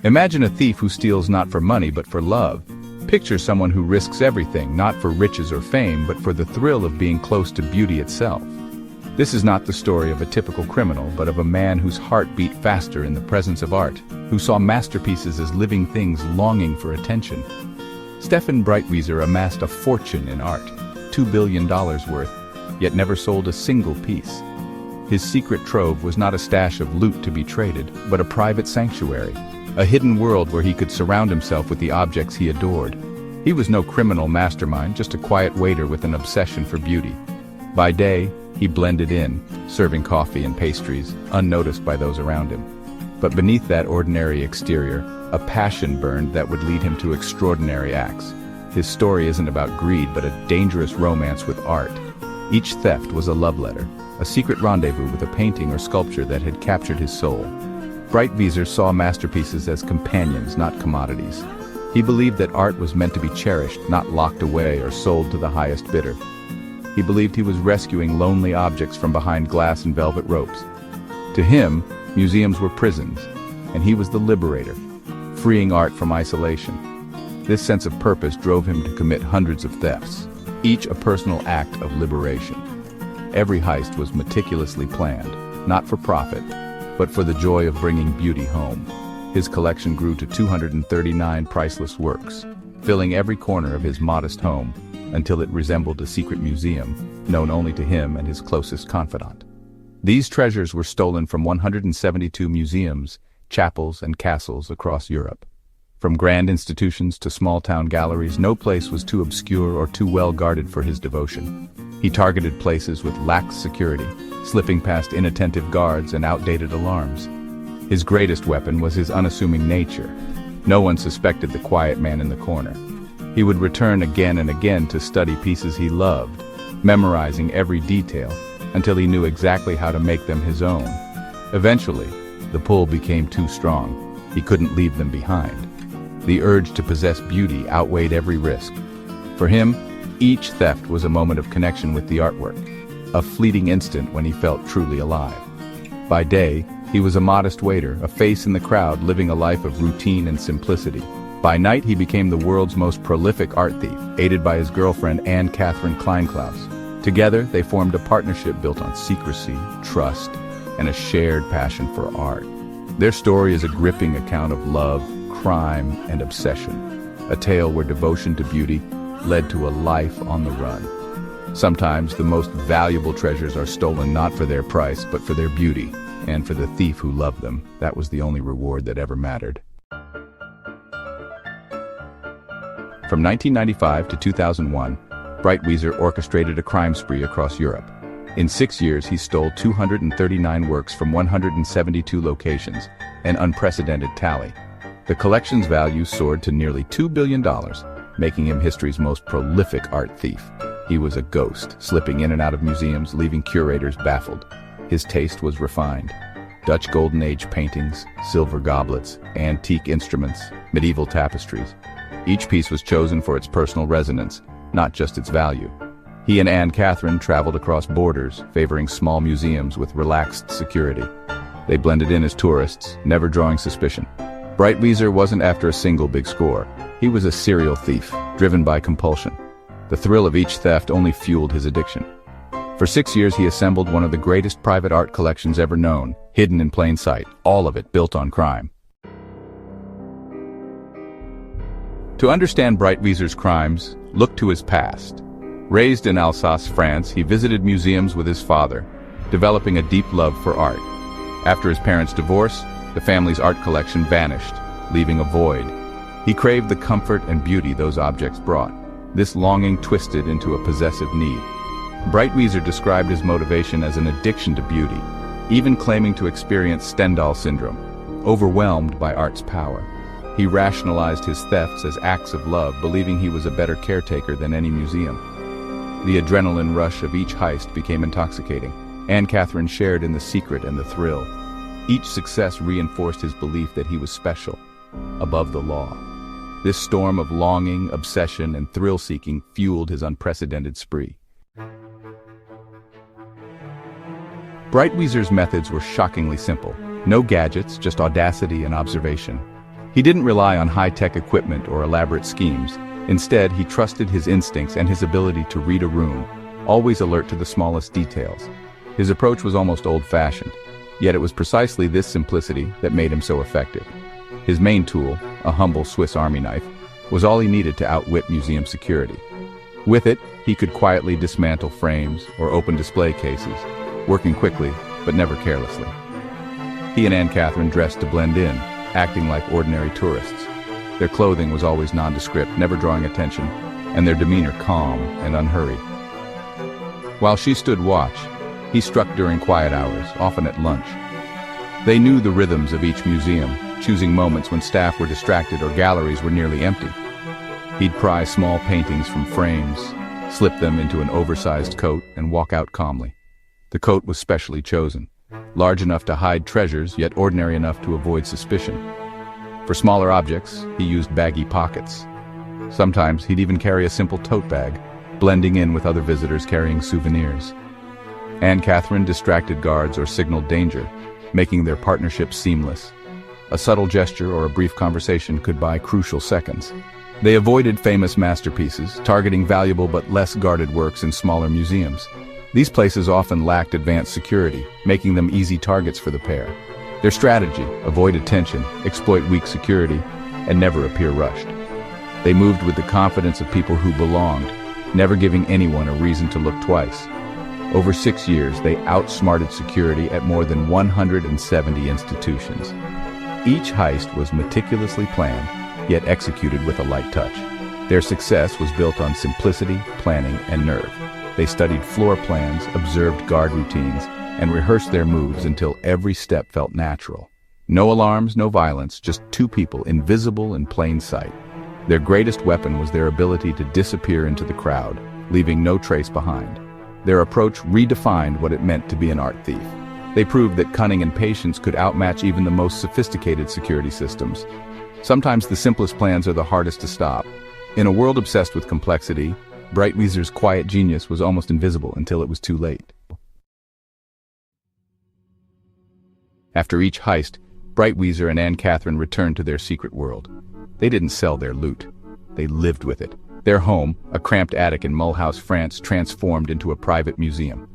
Imagine a thief who steals not for money but for love. Picture someone who risks everything, not for riches or fame, but for the thrill of being close to beauty itself. This is not the story of a typical criminal, but of a man whose heart beat faster in the presence of art, who saw masterpieces as living things longing for attention. Stephane Breitwieser amassed a fortune in art, $2 billion worth, yet never sold a single piece. His secret trove was not a stash of loot to be traded, but a private sanctuary, a hidden world where he could surround himself with the objects he adored. He was no criminal mastermind, just a quiet waiter with an obsession for beauty. By day, he blended in, serving coffee and pastries, unnoticed by those around him. But beneath that ordinary exterior, a passion burned that would lead him to extraordinary acts. His story isn't about greed, but a dangerous romance with art. Each theft was a love letter, a secret rendezvous with a painting or sculpture that had captured his soul. Breitwieser saw masterpieces as companions, not commodities. He believed that art was meant to be cherished, not locked away or sold to the highest bidder. He believed he was rescuing lonely objects from behind glass and velvet ropes. To him, museums were prisons, and he was the liberator, freeing art from isolation. This sense of purpose drove him to commit hundreds of thefts, each a personal act of liberation. Every heist was meticulously planned, not for profit, but for the joy of bringing beauty home. His collection grew to 239 priceless works, filling every corner of his modest home, until it resembled a secret museum, known only to him and his closest confidant. These treasures were stolen from 172 museums, chapels, and castles across Europe. From grand institutions to small-town galleries, no place was too obscure or too well guarded for his devotion. He targeted places with lax security, slipping past inattentive guards and outdated alarms. His greatest weapon was his unassuming nature. No one suspected the quiet man in the corner. He would return again and again to study pieces he loved, memorizing every detail, until he knew exactly how to make them his own. Eventually, the pull became too strong. He couldn't leave them behind. The urge to possess beauty outweighed every risk. For him, each theft was a moment of connection with the artwork, a fleeting instant when he felt truly alive. By day, he was a modest waiter, a face in the crowd, living a life of routine and simplicity. By night, he became the world's most prolific art thief, aided by his girlfriend Anne Catherine Kleinklaus. Together, they formed a partnership built on secrecy, trust, and a shared passion for art. Their story is a gripping account of love, crime, and obsession, a tale where devotion to beauty led to a life on the run. Sometimes the most valuable treasures are stolen not for their price, but for their beauty, and for the thief who loved them, that was the only reward that ever mattered. From 1995 to 2001, Breitwieser orchestrated a crime spree across Europe. In 6 years, he stole 239 works from 172 locations, an unprecedented tally. The collection's value soared to nearly $2 billion, making him history's most prolific art thief. He was a ghost, slipping in and out of museums, leaving curators baffled. His taste was refined. Dutch Golden Age paintings, silver goblets, antique instruments, medieval tapestries. Each piece was chosen for its personal resonance, not just its value. He and Anne Catherine traveled across borders, favoring small museums with relaxed security. They blended in as tourists, never drawing suspicion. Breitwieser wasn't after a single big score. He was a serial thief, driven by compulsion. The thrill of each theft only fueled his addiction. For 6 years, he assembled one of the greatest private art collections ever known, hidden in plain sight, all of it built on crime. To understand Breitwieser's crimes, look to his past. Raised in Alsace, France, he visited museums with his father, developing a deep love for art. After his parents' divorce, the family's art collection vanished, leaving a void. He craved the comfort and beauty those objects brought. This longing twisted into a possessive need. Breitwieser described his motivation as an addiction to beauty, even claiming to experience Stendhal syndrome, overwhelmed by art's power. He rationalized his thefts as acts of love, believing he was a better caretaker than any museum. The adrenaline rush of each heist became intoxicating. Anne Catherine shared in the secret and the thrill. Each success reinforced his belief that he was special, above the law. This storm of longing, obsession, and thrill-seeking fueled his unprecedented spree. Breitwieser's methods were shockingly simple. No gadgets, just audacity and observation. He didn't rely on high-tech equipment or elaborate schemes. Instead, he trusted his instincts and his ability to read a room, always alert to the smallest details. His approach was almost old-fashioned, yet it was precisely this simplicity that made him so effective. His main tool, a humble Swiss Army knife, was all he needed to outwit museum security. With it, he could quietly dismantle frames or open display cases, working quickly but never carelessly. He and Anne Catherine dressed to blend in, acting like ordinary tourists. Their clothing was always nondescript, never drawing attention, and their demeanor calm and unhurried. While she stood watch, he struck during quiet hours, often at lunch. They knew the rhythms of each museum, choosing moments when staff were distracted or galleries were nearly empty. He'd pry small paintings from frames, slip them into an oversized coat, and walk out calmly. The coat was specially chosen, large enough to hide treasures, yet ordinary enough to avoid suspicion. For smaller objects, he used baggy pockets. Sometimes he'd even carry a simple tote bag, blending in with other visitors carrying souvenirs. Anne Catherine distracted guards or signaled danger, making their partnership seamless. A subtle gesture or a brief conversation could buy crucial seconds. They avoided famous masterpieces, targeting valuable but less guarded works in smaller museums. These places often lacked advanced security, making them easy targets for the pair. Their strategy: avoid attention, exploit weak security, and never appear rushed. They moved with the confidence of people who belonged, never giving anyone a reason to look twice. Over 6 years, they outsmarted security at more than 170 institutions. Each heist was meticulously planned, yet executed with a light touch. Their success was built on simplicity, planning, and nerve. They studied floor plans, observed guard routines, and rehearsed their moves until every step felt natural. No alarms, no violence, just two people invisible in plain sight. Their greatest weapon was their ability to disappear into the crowd, leaving no trace behind. Their approach redefined what it meant to be an art thief. They proved that cunning and patience could outmatch even the most sophisticated security systems. Sometimes the simplest plans are the hardest to stop. In a world obsessed with complexity, Breitwieser's quiet genius was almost invisible until it was too late. After each heist, Breitwieser and Anne Catherine returned to their secret world. They didn't sell their loot. They lived with it. Their home, a cramped attic in Mulhouse, France, transformed into a private museum.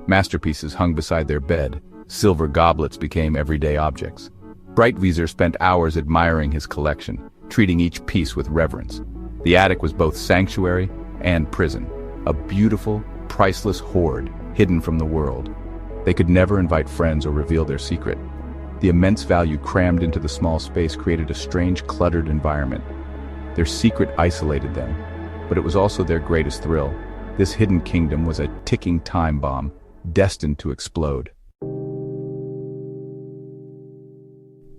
Masterpieces hung beside their bed. Silver goblets became everyday objects. Breitwieser spent hours admiring his collection, treating each piece with reverence. The attic was both sanctuary and prison, a beautiful, priceless hoard hidden from the world. They could never invite friends or reveal their secret. The immense value crammed into the small space created a strange, cluttered environment. Their secret isolated them, but it was also their greatest thrill. This hidden kingdom was a ticking time bomb, destined to explode.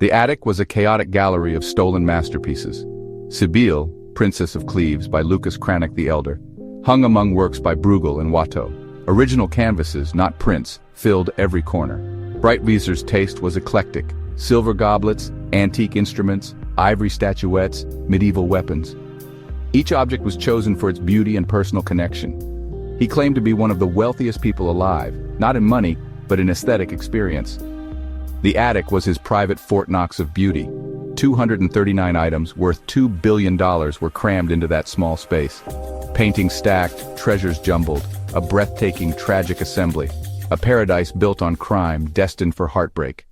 The attic was a chaotic gallery of stolen masterpieces. Sibylle, Princess of Cleves by Lucas Cranach the Elder, hung among works by Bruegel and Watteau. Original canvases, not prints, filled every corner. Breitwieser's taste was eclectic: silver goblets, antique instruments, ivory statuettes, medieval weapons. Each object was chosen for its beauty and personal connection. He claimed to be one of the wealthiest people alive, not in money, but in aesthetic experience. The attic was his private Fort Knox of beauty. 239 items worth $2 billion were crammed into that small space. Paintings stacked, treasures jumbled, a breathtaking, tragic assembly. A paradise built on crime, destined for heartbreak.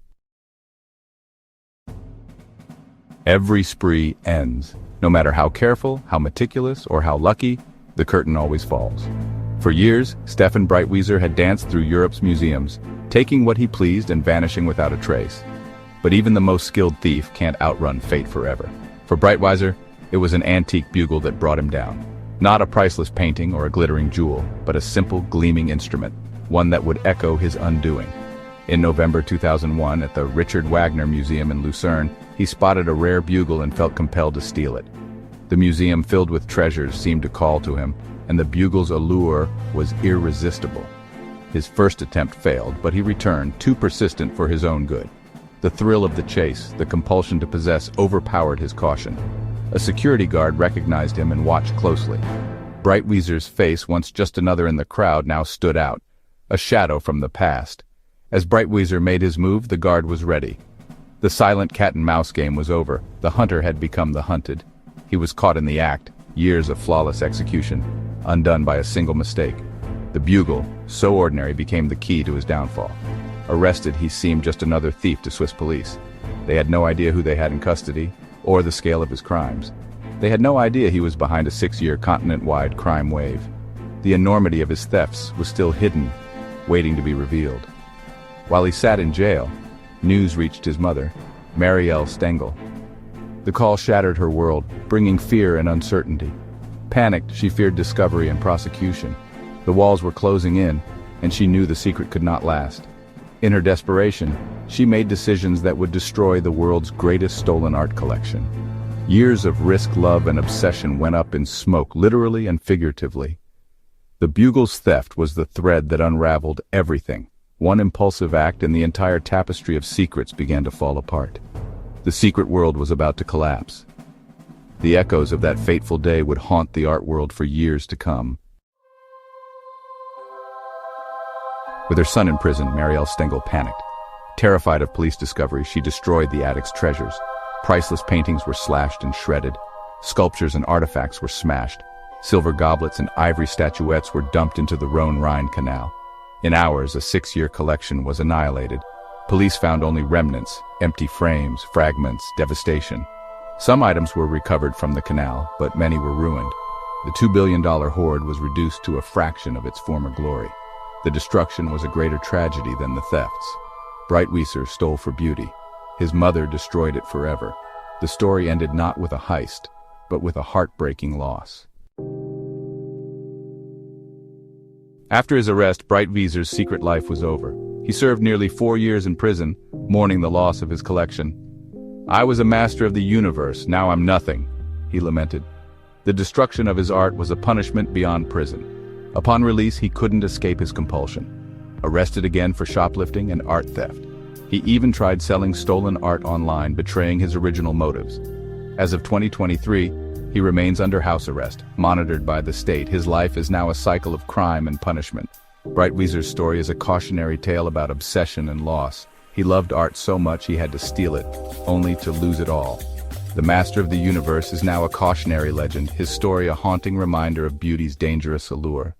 Every spree ends. No matter how careful, how meticulous, or how lucky, the curtain always falls. For years, Stephane Breitwieser had danced through Europe's museums, taking what he pleased and vanishing without a trace. But even the most skilled thief can't outrun fate forever. For Breitwieser, it was an antique bugle that brought him down. Not a priceless painting or a glittering jewel, but a simple, gleaming instrument, one that would echo his undoing. In November 2001, at the Richard Wagner Museum in Lucerne, he spotted a rare bugle and felt compelled to steal it. The museum, filled with treasures, seemed to call to him, and the bugle's allure was irresistible. His first attempt failed, but he returned, too persistent for his own good. The thrill of the chase, the compulsion to possess, overpowered his caution. A security guard recognized him and watched closely. Breitwieser's face, once just another in the crowd, now stood out, a shadow from the past. As Breitwieser made his move, the guard was ready. The silent cat-and-mouse game was over. The hunter had become the hunted. He was caught in the act, years of flawless execution, undone by a single mistake. The bugle, so ordinary, became the key to his downfall. Arrested, he seemed just another thief to Swiss police. They had no idea who they had in custody, or the scale of his crimes. They had no idea he was behind a 6-year continent-wide crime wave. The enormity of his thefts was still hidden, waiting to be revealed. While he sat in jail, news reached his mother, Marielle Stengel. The call shattered her world, bringing fear and uncertainty. Panicked, she feared discovery and prosecution. The walls were closing in, and she knew the secret could not last. In her desperation, she made decisions that would destroy the world's greatest stolen art collection. Years of risk, love, and obsession went up in smoke, literally and figuratively. The bugle's theft was the thread that unraveled everything. One impulsive act and the entire tapestry of secrets began to fall apart. The secret world was about to collapse. The echoes of that fateful day would haunt the art world for years to come. With her son in prison, Marielle Stengel panicked. Terrified of police discovery, she destroyed the attic's treasures. Priceless paintings were slashed and shredded. Sculptures and artifacts were smashed. Silver goblets and ivory statuettes were dumped into the Rhone-Rhine Canal. In hours, a 6-year collection was annihilated. Police found only remnants, empty frames, fragments, devastation. Some items were recovered from the canal, but many were ruined. The $2 billion hoard was reduced to a fraction of its former glory. The destruction was a greater tragedy than the thefts. Breitwieser stole for beauty. His mother destroyed it forever. The story ended not with a heist, but with a heartbreaking loss. After his arrest, Breitwieser's secret life was over. He served nearly 4 years in prison, mourning the loss of his collection. "I was a master of the universe, now I'm nothing," he lamented. The destruction of his art was a punishment beyond prison. Upon release, he couldn't escape his compulsion. Arrested again for shoplifting and art theft. He even tried selling stolen art online, betraying his original motives. As of 2023, he remains under house arrest, monitored by the state. His life is now a cycle of crime and punishment. Breitwieser's story is a cautionary tale about obsession and loss. He loved art so much he had to steal it, only to lose it all. The master of the universe is now a cautionary legend, his story a haunting reminder of beauty's dangerous allure.